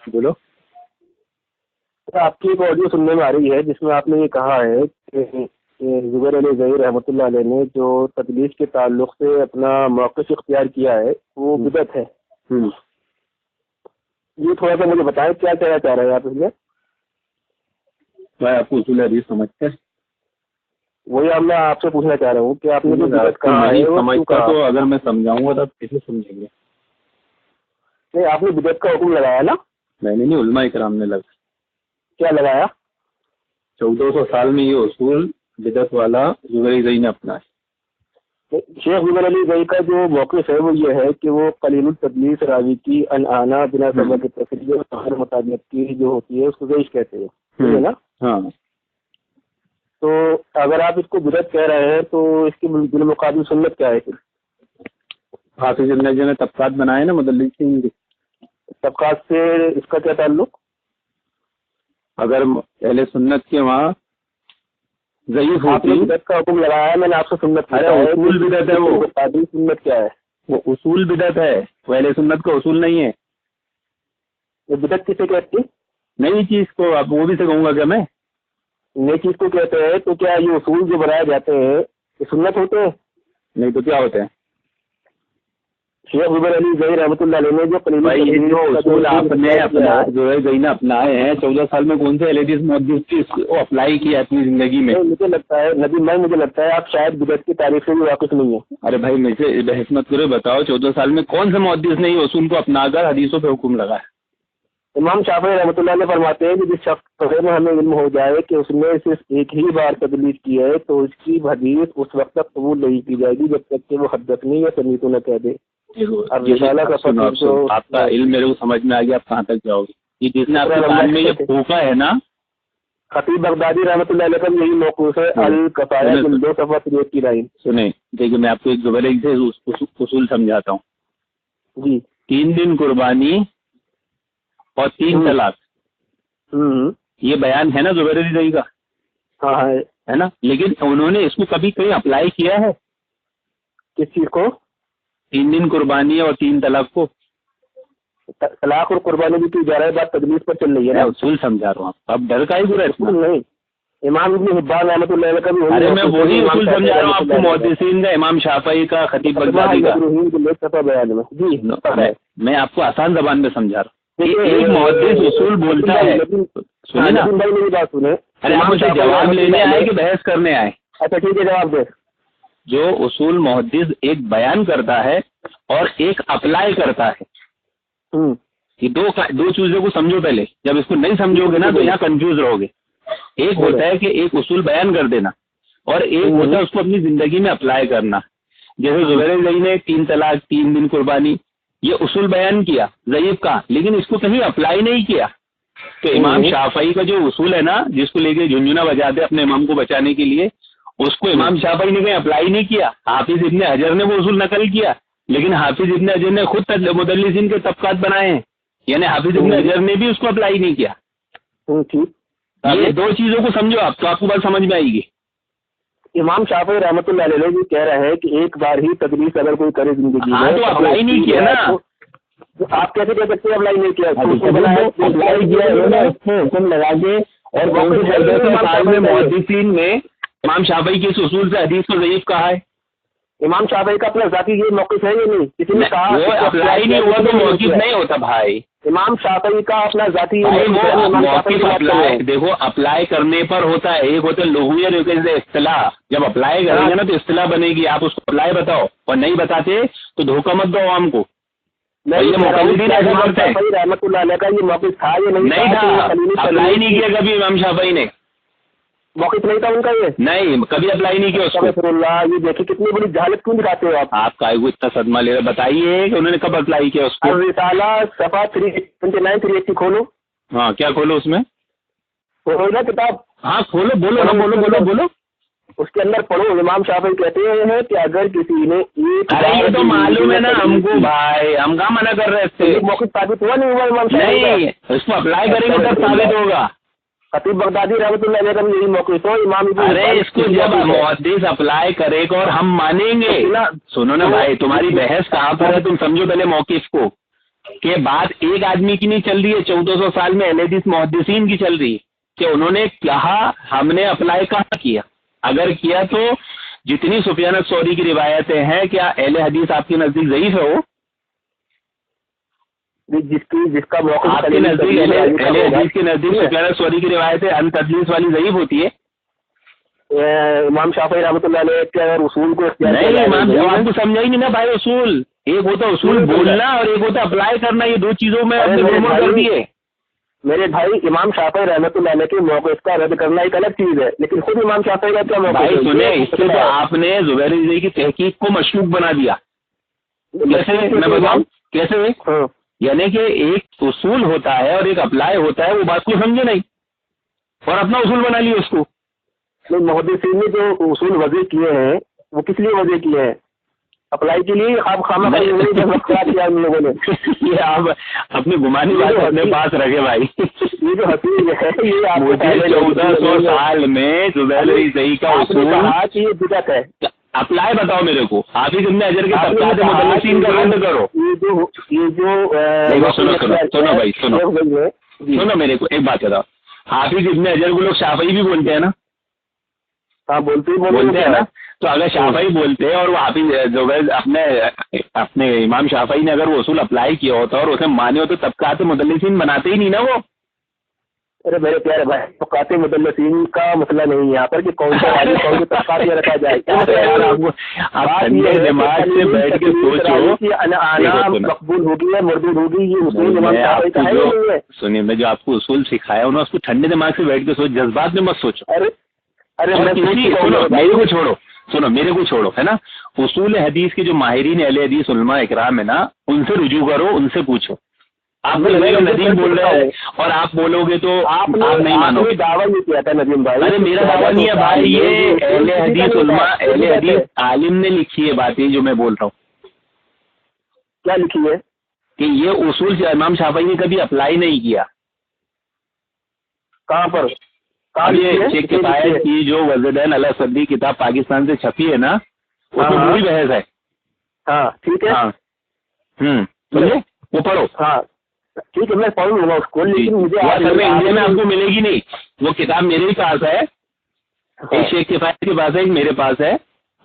بولو. آپ کی ایک آڈیو سننے میں آ رہی ہے جس میں آپ نے یہ کہا ہے کہ زبیر علی زئی رحمۃ اللہ علیہ نے جو تدلیس کے تعلق سے اپنا موقف اختیار کیا ہے وہ بدعت ہے. یہ تھوڑا سا مجھے بتائیں کیا کہنا چاہ رہے ہیں آپ اس میں؟ بھائی آپ کو اصول حدیث سمجھتے ہیں؟ وہی میں آپ سے پوچھنا چاہ رہا ہوں کہ آپ نے جو بدعت کہا ہے وہ سمجھتا تو اگر میں سمجھاؤں گا تو آپ کیسے سمجھیں گے؟ نہیں، آپ نے بدعت کا حکم لگایا نا؟ میں نے نہیں، علماء کرام نے لگا. کیا لگایا؟ 1400 سال میں یہ اصول بدعت والا زبیر علی زئی نے اپنا ہے. شیخ زبیر علی زئی کا جو موقف ہے وہ یہ ہے کہ وہ قلیل التدلیس راوی کی انعانہ بنا سبب تفریح اور مطابقت کی جو ہوتی ہے اس کو ضعیف کہتے ہیں، ٹھیک ہے نا؟ ہاں. تو اگر آپ اس کو بدعت کہہ رہے ہیں تو اس کی بالمقابل سنت کیا ہے پھر؟ حافظ ابن حجر نے طبقات بنائے نا مدلسین کے. طبقات سے اس کا کیا تعلق؟ اگر اہل سنت کے وہاں ضعیف آپ نے ہوتی. بدعت کا حکم لگایا ہے، میں نے آپ سے سنت ارے اصول بدعت ہے، وہ سنت کیا ہے؟ وہ اصول بدعت ہے، وہ اہل سنت کا اصول نہیں ہے. وہ بدعت کسے کہتی؟ نئی چیز کو آپ وہ بھی سے کہوں گا کیا میں؟ نئی چیز کو کہتے ہیں تو کیا یہ اصول جو بنائے جاتے ہیں یہ سنت ہوتے ہیں؟ نہیں تو کیا ہوتے ہیں؟ شیخ زبیر علی زئی رحمۃ اللہ علیہ نے جو بھائی یہ جو اصول آپ نے اپنا جو ہے زئی نے اپنائے ہیں 14 سال میں کون سے اہل حدیث محدث کی وہ اپلائی کیا اپنی زندگی میں؟ مجھے لگتا ہے مجھے لگتا ہے آپ شاید بدعت کی تعریف سے بھی واقف نہیں ہیں. ارے بھائی مجھ سے بحث مت کرو، بتاؤ 14 سال میں کون سے محدث نے یہ اصول کو اپنا کر حدیثوں پہ حکم لگایا؟ امام شافعی رحمۃ اللہ علیہ فرماتے ہیں کہ جس شخص میں ہمیں علم ہو جائے کہ اس نے صرف ایک ہی بار تدلیس کی ہے تو اس کی حدیث اس وقت تک قبول نہیں کی جائے گی جب تک کہ وہ حدثنی یا سمیت نہ کہہ دے. آپ کا علم میرے کو سمجھ میں آ گیا، آپ کہاں تک جاؤ گے؟ یہ جس نے آپ کے کان میں یہ پھونکا ہے نا، خطیب بغدادی رحمۃ اللہ علیہ کا یہی موقف ہے. الکفایہ جلد 2 صفحہ 63 کی لائن سنیں. دیکھیے میں آپ کو ایک زبیر علی سے اصول سمجھاتا ہوں. جی 3 دن قربانی اور 3 طلاق یہ بیان ہے نا زبیر علی زئی کا؟ ہاں ہے نا. لیکن انہوں نے اس کو کبھی کہیں اپلائی کیا ہے؟ کس چیز کو؟ 3 دن قربانی اور 3 طلاق کو. طلاق اور قربانی بھی کی جا رہا ہے، بات تدلیس پر چل رہی ہے نا. اصول سمجھا رہا ہوں. اب ڈر کا ہی برا ہے نہیں. امام ابن حبان رحمۃ اللہ علیہ کا بھی ارے میں وہی اصول سمجھا رہا ہوں آپ کو، محدثین کا، امام شافعی کا، خطیب بغدادی کا. جی میں آپ کو آسان زبان میں سمجھا رہا ہوں. ایک محدث اصول بولتا ہے، سنیں نا. میری بات سنیں. ارے آپ مجھے جواب لینے آئے کہ بحث کرنے آئے؟ اچھا ٹھیک ہے، جواب دے. جو اصول محدث ایک بیان کرتا ہے اور ایک اپلائی کرتا ہے، یہ دو چیزوں کو سمجھو پہلے. جب اس کو نہیں سمجھو گے نا تو یہاں کنفیوز رہو گے. ایک ہوتا ہے کہ ایک اصول بیان کر دینا اور ایک ہوتا ہے اس کو اپنی زندگی میں اپلائی کرنا. جیسے زبیر علی زئی نے 3 طلاق 3 دن قربانی یہ اصول بیان کیا ضعیف کا، لیکن اس کو کہیں اپلائی نہیں کیا. تو امام شافعی کا جو اصول ہے نا، جس کو لے کے جھنجھنا بجاتے اپنے امام کو بچانے کے لیے، اس کو امام شافعی نے کہیں اپلائی نہیں کیا. حافظ ابن حجر نے وہ اصول نقل کیا، لیکن حافظ ابن حجر نے خود مدلسین کے طبقات بنائے ہیں، یعنی حافظ ابن حجر نے بھی اس کو اپلائی نہیں کیا. یہ 2 چیزوں کو سمجھو آپ تو آپ کو بات سمجھ میں آئے گی. امام شافعی رحمۃ اللہ علیہ بھی کہہ رہے ہیں کہ ایک بار ہی تدلیس اگر کوئی کرے زندگی میں تو اپلائی نہیں کیا نا. آپ کیسے کہہ سکتے ہیں اپلائی نہیں کیا؟ اپلائی کیا حکم لگا کے. اور محدثین میں امام شافعی کے اس اصول سے حدیث کو ضعیف کہا ہے. امام شافعی کا اپنا ذاتی یہ موقف ہے یا نہیں؟ کسی نے کہا وہ اپلائی نہیں ہوا تو موقف نہیں ہوتا بھائی. امام شافعی کا اپنا ذاتی دیکھو اپلائی کرنے پر ہوتا ہے. ایک ہوتا ہے لغوی اور ایک اصطلاح. جب اپلائی کریں گے نا تو اصطلاح بنے گی. آپ اس کو اپلائی بتاؤ اور نہیں بتاتے تو دھوکہ مت دو عوام کو. رحمۃ اللہ علیہ کا یہ موقف تھا یا نہیں تھا؟ اپلائی نہیں کیا کبھی امام شافعی نے. موقف نہیں تھا ان کا یہ؟ نہیں کبھی اپلائی نہیں کیا اس کو. اللہ یہ دیکھیے کتنی بڑی جہالت کیوں دکھاتے ہو آپ. آپ کا اتنا صدمہ لے رہے بتائیے کہ انہوں نے کب اپلائی کیا اس کو. رسالہ صفحہ 329 380 کھولو. ہاں کیا کھولو اس میں؟ کھولو نا کتاب. ہاں کھولو، بولو نا، بولو. اس کے اندر پڑھو. امام شافعی کہتے ہیں کہ اگر کسی نے یہ تو معلوم ہے نا ہم کو بھائی، ہم کہاں منع کر رہے تھے. موقف ثابت ہوا نہیں ہوا امام شافعی نہیں، اس کو اپلائی کریں گے تب ثابت ہوگا. خطیب بغدادی رحمۃ اللہ علیہ کا یہی موقف ہو. امام ارے اس کو جب محدث اپلائی کرے گا اور ہم مانیں گے. سنو نا بھائی، تمہاری بحث کہاں پر ہے؟ تم سمجھو پہلے موقف کو. کہ بات ایک آدمی کی نہیں چل رہی ہے، 1400 سال میں اہل حدیث محدثین کی چل رہی ہے کہ انہوں نے کہا، ہم نے اپلائی کہاں کیا؟ اگر کیا تو جتنی سفیان الثوری کی روایتیں ہیں، کیا اہل حدیث آپ کے نزدیک ضعیف ہے؟ وہ جس کا موقع آپ کے نزدیک اہل حدیث کے نزدیک سفیان الثوری کی روایتیں ان تدلیس والی ضعیف ہوتی ہے؟ امام شافعی رحمۃ اللہ علیہ کے اگر اصول کو نہیں، امام آپ کو سمجھا ہی نہیں نا بھائی، اصول ایک ہوتا اصول بولنا اور ایک ہوتا اپلائی کرنا، یہ دو چیزوں میں کر دیے میرے بھائی۔ امام شافعی رحمۃ اللہ علیہ کے موقف کا رد کرنا ایک الگ چیز ہے، لیکن خود امام شافعی کا کیا موقف بھائی ہے؟ سنیں، اس سے تو آپ نے زبیر رضوی کی تحقیق کو مشکوک بنا دیا۔ کیسے میں بتاؤں کیسے؟ یعنی کہ ایک اصول ہوتا ہے اور ایک اپلائی ہوتا ہے، وہ بات کو سمجھے نہیں اور اپنا اصول بنا لیے اس کو۔ محدثین نے جو اصول وضع کیے ہیں وہ کس لیے وضع کیے ہیں؟ اپلائی کے لیے آپ خامہ کیا ان لوگوں نے؟ یہ آپ اپنی گمانی بات اپنے پاس رکھے بھائی۔ یہ جو حسین ہے یہ مجھے 1400 سال میں زبیر رضوی کا اصول یہ بدعت ہے۔ اپلائی بتاؤ میرے کو، حافظ ابن حجر کے طبقات مدلسین کا رد کرو۔ یہ جو سنو بھائی سنو میرے کو ایک بات بتاؤ، حافظ ابن حجر کو لوگ شافعی بھی بولتے ہیں نا؟ ہاں بولتے ہیں نا؟ تو اگر شافعی بولتے ہیں اور وہ حافظ زبیر اپنے امام شافعی نے اگر وہ اصول اپلائی کیا ہوتا اور اسے مانے ہوتے، طبقات مدلسین بناتے ہی نہیں نا وہ۔ ارے میرے پیارے بھائی، طبقات مدلسین کا مسئلہ نہیں ہے یہاں پر کہ کون سا والی کون سے طبقات میں رکھا جائے۔ دماغ سے بیٹھ کے سوچو، مقبول ہوگی یا مردود ہوگی، یہ اصول امام شافعی کا ہے نہیں ہے۔ سنیے، میں جو آپ کو اصول سکھایا ہوں اس کو ٹھنڈے دماغ سے بیٹھ کے سوچ، جذبات میں مت سوچو۔ ارے میرے کو چھوڑو ہے نا، اصول حدیث کے جو ماہرین اہل حدیث علماء اکرام ہے نا، ان سے رجوع کرو، ان سے پوچھو۔ آپ ندیم بول رہے ہیں اور آپ بولو گے تو آپ نہیں مانو گے۔ دعویٰ نہیں کیا تھا ندیم بھائی۔ ارے میرا دعویٰ نہیں ہے بھائی، یہ اہل حدیث علماء اہل حدیث عالم نے لکھی ہے باتیں جو میں بول رہا ہوں۔ کیا لکھی ہے؟ کہ یہ اصول امام شافعی نے کبھی اپلائی نہیں کیا۔ کہاں پر؟ یہ شیخ کفایت کی جو وزیدین علیہ صدی کتاب پاکستان سے چھپی ہے نا، اس میں پوری بحث ہے۔ ہاں ٹھیک ہے، سمجھے؟ وہ پڑھو۔ ہاں ٹھیک ہے، میں پڑھوں گا اس کو، لیکن مجھے انڈیا میں آپ کو ملے گی نہیں وہ کتاب، میرے ہی پاس ہے۔ ایک شیخ کفایت کے پاس ہے، ایک میرے پاس ہے،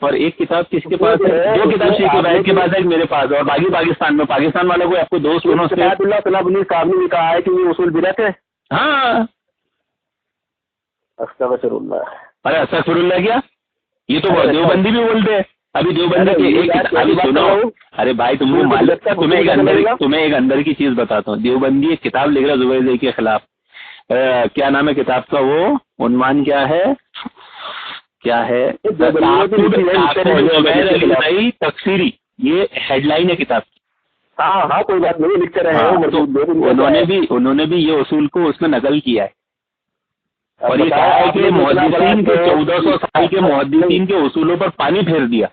اور ایک کتاب کس کے پاس ہے؟ دو کتاب شیخ کفایت کے پاس ہے، ایک میرے پاس ہے، اور باقی پاکستان میں۔ پاکستان والوں کو آپ کو دوست دونوں سے اللہ صلاح علی صاحب نے بھی کہا ہے کہ یہ اصول بدعت ہے۔ ہاں، استغفر اللہ۔ ارے استغفر اللہ کیا؟ یہ تو دیوبندی بھی بولتے ہیں۔ ابھی دیوبندی کی ایک ابھی سنو، ارے بھائی تمہیں ایک اندر کی چیز بتاتا ہوں۔ دیوبندی ایک کتاب لکھ رہا زبیر رضوی کے خلاف، کیا نام ہے کتاب کا؟ وہ عنوان کیا ہے؟ تفسیری، یہ ہیڈ لائن ہے کتاب کی۔ ہاں کوئی بات نہیں، لکھتے رہے۔ انہوں نے بھی یہ اصول کو اس میں نقل کیا ہے اور یہ کہا ہے کہ محدثین کے 1400 سال کے محدثین کے اصولوں پر پانی پھیر دیا۔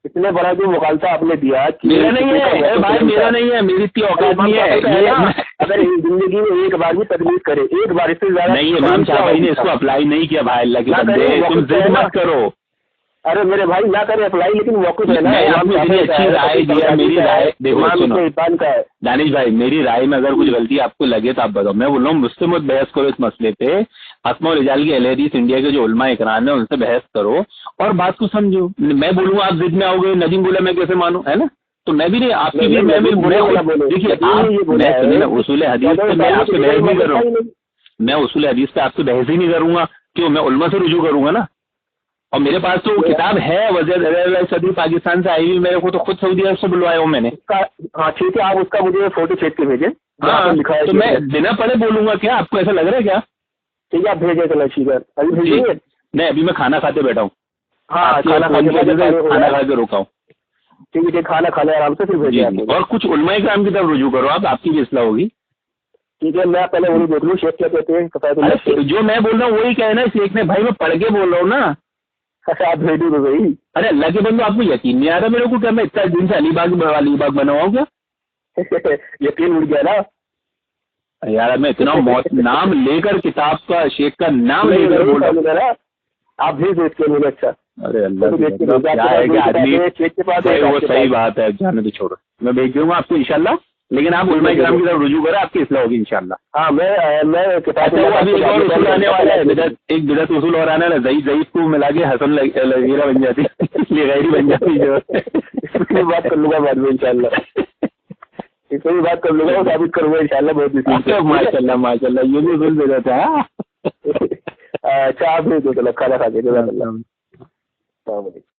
اتنے بڑا جو مغالطہ آپ نے دیا، میرا نہیں ہے بھائی، میرا نہیں ہے، میری اتنی اوقات نہیں ہے۔ اگر زندگی میں ایک بار بھی تدلیس کرے، ایک بار اس سے زیادہ نہیں، امام شافعی نے اس کو اپلائی نہیں کیا بھائی، اللہ کے بندے تم ضد مت کرو۔ ارے میرے بھائی نہ کرے اپلائی، لیکن موقف ہے نا۔ اچھی رائے دیا، میری رائے دیکھو سنو دانش بھائی، میری رائے میں اگر کچھ غلطی آپ کو لگے تو آپ بتاؤ۔ میں بول رہا ہوں مجھ سے مت بحث کرو اس مسئلے پہ، اسماء و رجال کی اہل حدیث انڈیا کے جو علماء اکرام ہیں ان سے بحث کرو اور بات کو سمجھو۔ میں بولوں گا آپ ضد میں آؤ گے، ندیم بولا میں کیسے مانوں، ہے نا؟ تو میں بھی نہیں، آپ کی بھی دیکھیے اصول حدیث پہ میں آپ سے بحث نہیں کر رہا ہوں، میں اصول حدیث پہ آپ سے بحث ہی نہیں کروں گا، کیوں؟ میں علماء سے رجوع کروں گا نا، اور میرے پاس تو وہ کتاب ہے وزیر صدی پاکستان سے آئی ہوئی، میرے کو تو خود سعودی عرب سے بلوایا ہوں میں نے۔ ہاں ٹھیک ہے، آپ اس کا مجھے فوٹو کھینچ کے بھیجیں۔ ہاں تو میں بنا پڑھے بولوں گا کیا؟ آپ کو ایسا لگ رہا ہے کیا؟ ٹھیک ہے آپ بھیجیں، چلو ٹھیک ہے، ابھی بھیجیں گے؟ نہیں، ابھی میں کھانا کھاتے بیٹھا ہوں۔ ہاں کھانا کھا کے روکا ہوں۔ ٹھیک ہے، کھانا کھا لیں آرام سے، پھر بھیجیں۔ اور کچھ علماء کرام کی طرف رجوع کرو آپ کی بھی اصلاح ہوگی۔ ٹھیک ہے، میں پہلے وہی دیکھ لوں شیخ کیا کہتے ہیں۔ جو میں بول رہا ہوں وہی کہنا ہے شیخ نے، بھائی میں پڑھ کے بول رہا ہوں نا۔ اچھا آپ بھیج دو بھائی۔ ارے اللہ کے بندو، آپ کو یقین نہیں آ رہا میرے کو کیا میں اتنا دن سے علی باغ بنا ہوا ہوں کیا؟ یقین اڑ گیا نا یار، میں اتنا نام لے کر کتاب کا شیخ کا نام لے کر بول رہا ہوں۔ آپ بھیج دو اس کے مجھے۔ اچھا ارے اللہ کیا ہے کہ آدمی، وہ صحیح بات ہے، جانے تو چھوڑو، میں بھیج دوں گا آپ کو انشاءاللہ۔ لیکن آپ علماء کرام کی طرف رجوع کریں, آپ کی اصلاح ہوگی انشاءاللہ. ہاں میں کتاب ابھی ایک اور اصول آنے والا ہے, ایک بدعت اصول اور آنے والا ہے, ضعیف کو ملا کے حسن لغیرہ بن جاتی ہے, غیری بن جاتی ہے. اس کی بات کر لوں گا بعد میں انشاءاللہ, اس میں بھی بات کر لوں گا, ثابت کروں گا انشاءاللہ. بہت ماشاء اللہ یہ بھی اصول دے دیتا ہے. اچھا آپ نہیں تو کھانا کھا کے. السلام علیکم.